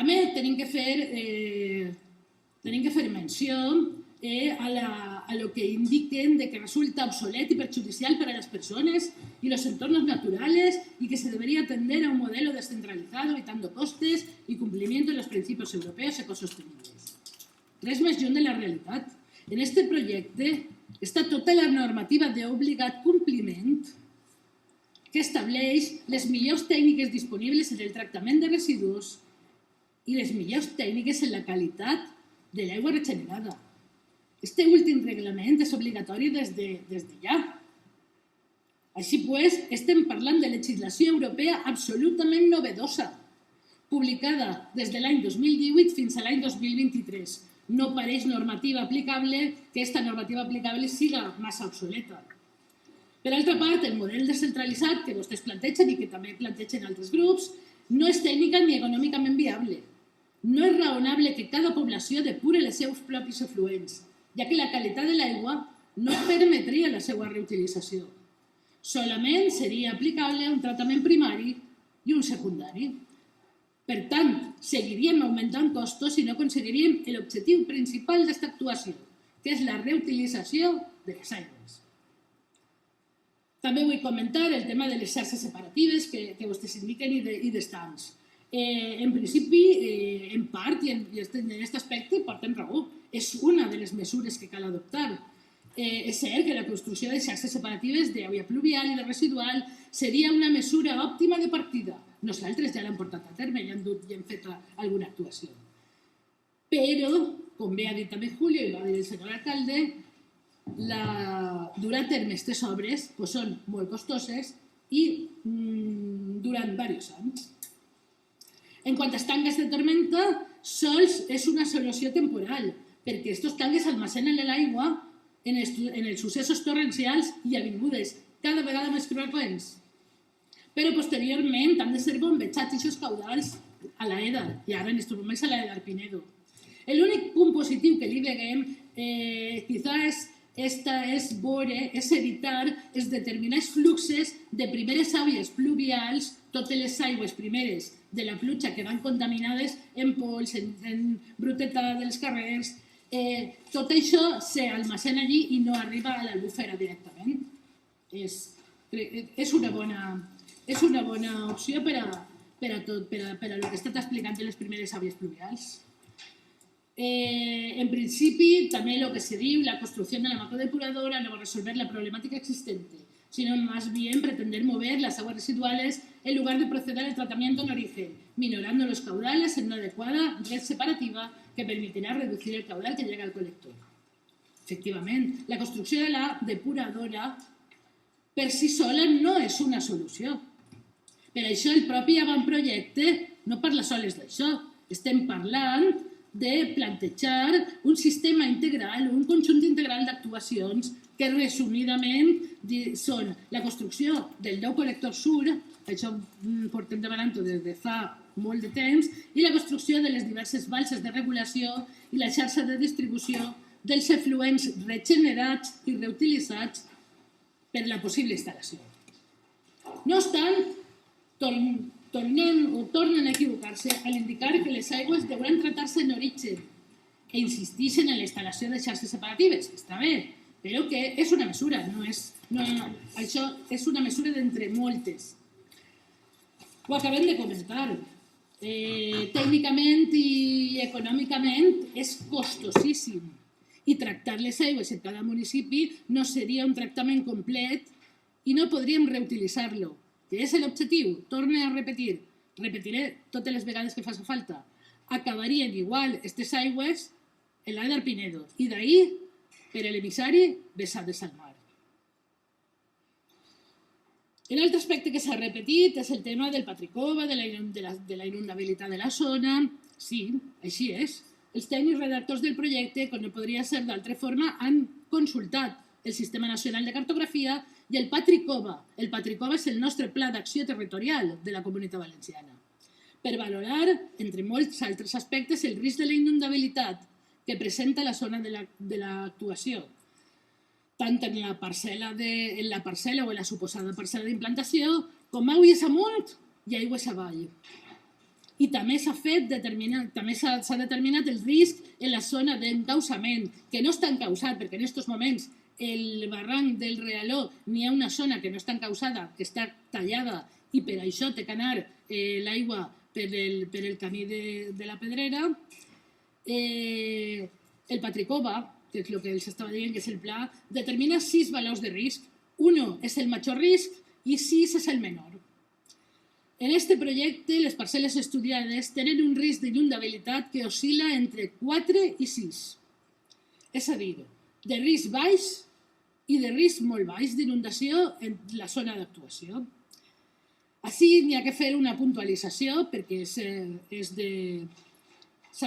També tenim que fer menció a lo que indiquen de que resulta obsolet y perjudicial para las personas y los entornos naturales y que se debería atender a un modelo descentralizado evitando costes y cumplimiento de los principios europeos ecosostenibles. Res més lluny de la realitat. En este projecte està tota la normativa d'obligat compliment que estableix les millors tècniques disponibles en el tractament de residus i les millors tècniques en la qualitat de l'aigua regenerada. Este últim reglament és obligatori des de ja. Així pues, estem parlant de legislació europea absolutament novedosa, publicada des de l'any 2018 fins a l'any 2023. No pareix normativa aplicable que aquesta normativa aplicable siga massa obsoleta. Per altra part, el model descentralitzat que vostès plantegen i que també plantegen altres grups no és tècnica ni econòmicament viable. No és raonable que cada població depure els seus propis efluents, ja que la qualitat de l'aigua no permetria la seva reutilització. Solament seria aplicable un tractament primari i un secundari. Per tant, seguiríem augmentant costos i no aconseguiríem l'objectiu principal d'aquesta actuació, que és la reutilització de les aigües. També vull comentar el tema de les xarxes separatives que vostès indiquen i d'estancs. En principi, en part, i en aquest aspecte, porten raó. És una de les mesures que cal adoptar. És cert que la construcció de xarxes separatives d'aigua pluvial i de residual seria una mesura òptima de partida. Nosaltres ja l'hem portat a terme i hem fet alguna actuació. Però, com bé ha dit també Julio i va dir el senyor alcalde, dur a terme aquestes obres són molt costoses i duran diversos anys. En quant a tanques de tormenta, sols és una solució temporal, perquè aquests tanques almacenen l'aigua en els successos torrencials i avingudes cada vegada més freqüents. Però posteriorment han de ser bombejats aquests caudals a l'EDA, i ara en aquests moments a l'EDA Pinedo. L'únic punt positiu que li veiem quizás és evitar els determinats fluxos de primeres aigües pluvials, totes les aigües primeres de la pluja que van contaminades en pols, en brutetat dels carrers, tot això s'almacena allí i no arriba a l'albufera directament. És una bona opció per a el que he estat explicant de les primeres aigües pluvials. En principi, també el que se diu, la construcció de la macrodepuradora no va a resolver la problemática existente, sino más bien pretender mover las aguas residuales en lugar de proceder al tratamiento en origen, minorando los caudales en una adecuada red separativa que permitirá reducir el caudal que llega al colector. Efectivament, la construcció de la depuradora per si sola no és una solució. Per això el propi avantprojecte no parla sols d'això. Estem parlant de plantejar un sistema integral, un conjunt integral d'actuacions que resumidament són la construcció del nou col·lector sur, això portem demanant-ho des de fa molt de temps, i la construcció de les diverses balses de regulació i la xarxa de distribució dels efluents regenerats i reutilitzats per la possible instal·lació. No obstant, tornen a equivocar-se a l'indicar que les aigües deuen tratar-se en origen i insisteixen en la instal·lació de xarxes separatives. Està bé, però que és una mesura, això és una mesura d'entre moltes. Ho acabem de comentar. Tècnicament i econòmicament és costosíssim i tractar les aigües en cada municipi no seria un tractament complet i no podríem reutilitzar-lo. Que és l'objectiu? Torne a repetir. Repetiré totes les vegades que faci falta. Acabarien igual aquestes aigües en l'Eder Pinedo i d'ahir, per l'emissari, vessades al mar. L'altre aspecte que s'ha repetit és el tema del Patricova, de la inundabilitat de la zona. Sí, així és. Els tècnics redactors del projecte, com no podria ser d'altra forma, han consultat el Sistema Nacional de Cartografia i el Patricova. El Patricova és el nostre Pla d'Acció Territorial de la Comunitat Valenciana, per valorar, entre molts altres aspectes, el risc de la inundabilitat que presenta la zona de l'actuació, tant en la parcel·la o en la suposada parcel·la d'implantació, com aigües amunt i aigües avall. I també s'ha determinat el risc en la zona d'encausament, que no està encausat, perquè en aquests moments el barranc del Realó n'hi ha una zona que no està encausada, que està tallada, i per això té que anar l'aigua per el camí de la Pedrera. El Patricova, que és el que els estava dient, que és el pla, determina 6 valors de risc. 1 és el major risc i 6 és el menor. En este projecte, les parcel·les estudiades tenen un risc d'inundabilitat que oscil·la entre 4 i 6. És a dir, de risc baix i de risc molt baix d'inundació en la zona d'actuació. Així n'hi ha que fer una puntualització perquè s'ha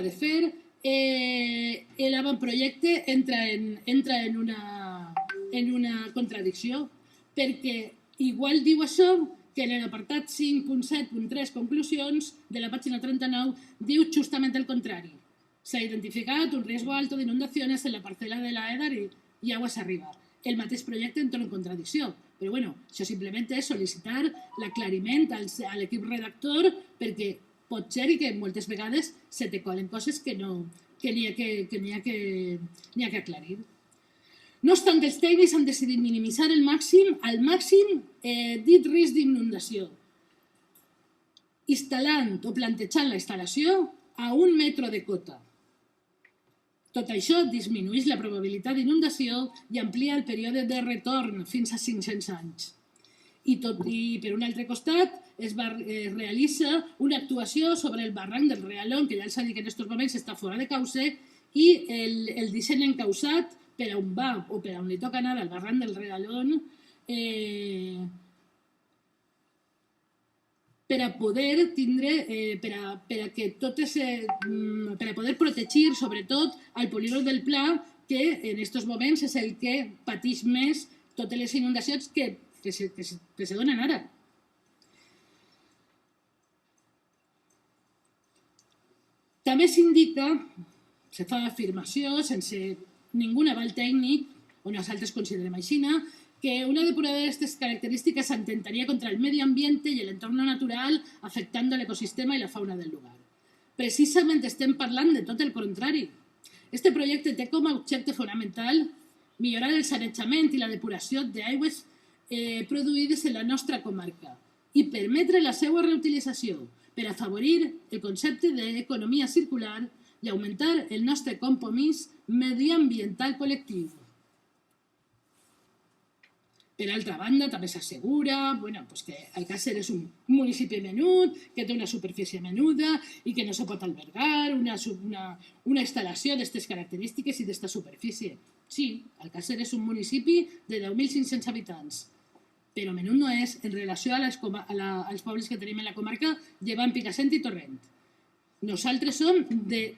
de fer. L'avantprojecte entra en una contradicció perquè igual diu això que en l'apartat 5.7.3 conclusions de la pàgina 39 diu justament el contrari. S'ha identificat un riesgo alto d'inundacions en la parcel·la de l'Éder i aguas arriba. El mateix projecte entra en contradicció, però bueno, això simplement és sol·licitar l'aclariment a l'equip redactor perquè pot ser que moltes vegades se te colen coses que n'hi ha que aclarir. No obstant, els tècnics han decidit minimitzar al màxim dit risc d'inundació, instal·lant o plantejant la instal·lació a 1 metre de cota. Tot això disminueix la probabilitat d'inundació i amplia el període de retorn fins a 500 anys. I per un altre costat es realitza una actuació sobre el barranc del Realón, que ja els ha dit que en aquests moments està fora de cauce, i el disseny encausat per a on va o per a on li toca anar al barranc del Realón per a poder tindre, per a poder protegir sobretot el polígon del Pla, que en aquests moments és el que pateix més totes les inundacions que se donen ara. També s'indica, se fa afirmació sense ningú aval tècnic, o nosaltres considerem així, que una depuradora d'aquestes característiques atentaria contra el medi ambient i l'entorn natural, afectant l'ecosistema i la fauna del lugar. Precisament estem parlant de tot el contrari. Este projecte té com a objecte fonamental millorar el sanejament i la depuració d'aigües produïdes en la nostra comarca i permetre la seva reutilització per afavorir el concepte d'economia circular i augmentar el nostre compromís mediambiental col·lectiu. Per altra banda, també s'assegura que Alcàsser és un municipi menut, que té una superfície menuda i que no se pot albergar una instal·lació d'aquestes característiques i d'aquesta superfície. Sí, Alcàsser és un municipi de 10.500 habitants, però menut no és en relació als pobles que tenim en la comarca, llevant Picassent i Torrent. Nosaltres som de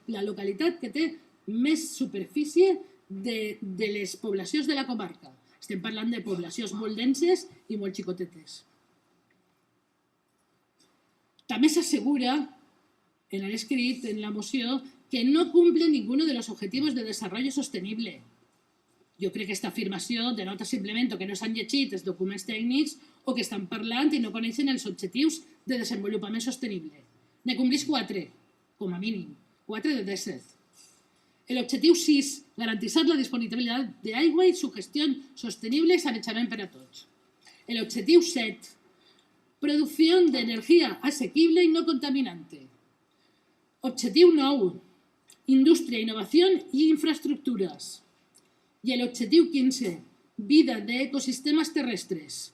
la localitat que té més superfície de les poblacions de la comarca. Estem parlant de poblacions molt denses i molt xicotetes. També s'assegura, en l'escrit, en la moció, que no cumple ninguno de los objetivos de desarrollo sostenible. Jo crec que aquesta afirmació denota simplement que no s'han llegit els documents tècnics o que estan parlant i no coneixen els objectius de desenvolupament sostenible. Ne compleix 4, com a mínim. 4 de 17. El objectiu 6, garantizar la disponibilitat d'aigua i su gestión sostenible y sanejament per a tots. El objectiu 7, producción de energía asequible y no contaminante. Objectiu 9, indústria, innovación y infraestructuras. Y el objectiu 15, vida de ecosistemes terrestres.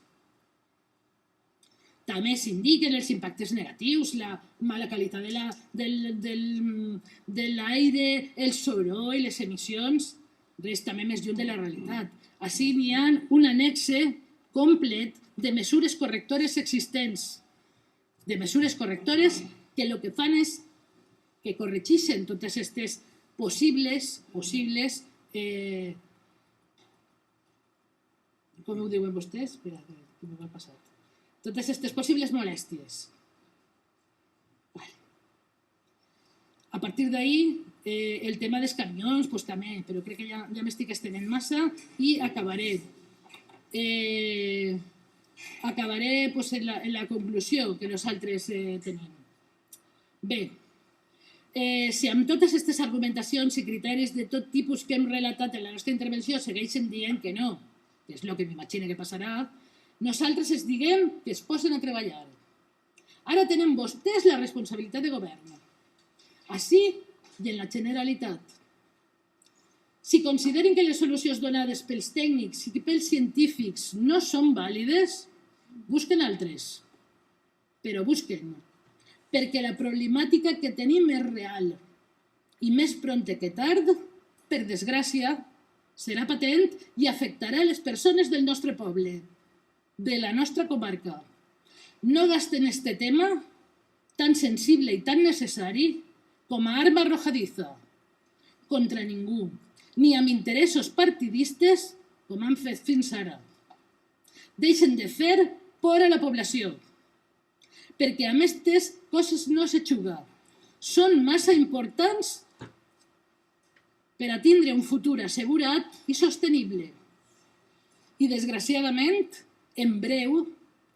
També s'indiquen els impactes negatius, la mala qualitat de l'aire, el soroll, les emissions, res també més lluny de la realitat. Així n'hi ha un annexe complet de mesures correctores existents, de mesures correctores que el que fan és que corregeixen totes aquestes possibles, com ho diuen vostès? Espera, que m'ho ha passat. Totes aquestes possibles molèsties. A partir d'ahir, el tema dels camions, també, però crec que ja m'estic estenent massa i acabaré. Acabaré en la conclusió que nosaltres tenim. Bé, si amb totes aquestes argumentacions i criteris de tot tipus que hem relatat en la nostra intervenció segueixen dient que no, que és el que m'imagino que passarà, nosaltres es diguem que es posen a treballar. Ara tenen vostès la responsabilitat de govern, així i en la Generalitat. Si consideren que les solucions donades pels tècnics i pels científics no són vàlides, busquen altres, però busquen, perquè la problemàtica que tenim és real i més prompte que tard, per desgràcia, serà patent i afectarà les persones del nostre poble, de la nostra comarca. No gasten este tema tan sensible i tan necessari com a arma arrojadiza contra ningú, ni amb interessos partidistes com han fet fins ara. Deixen de fer por a la població, perquè amb aquestes coses no se juga. Són massa importants per a tindre un futur assegurat i sostenible. I, desgraciadament, en breu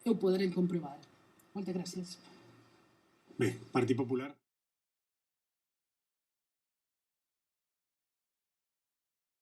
ho podrem comprovar. Moltes gràcies. Bé, Partit Popular.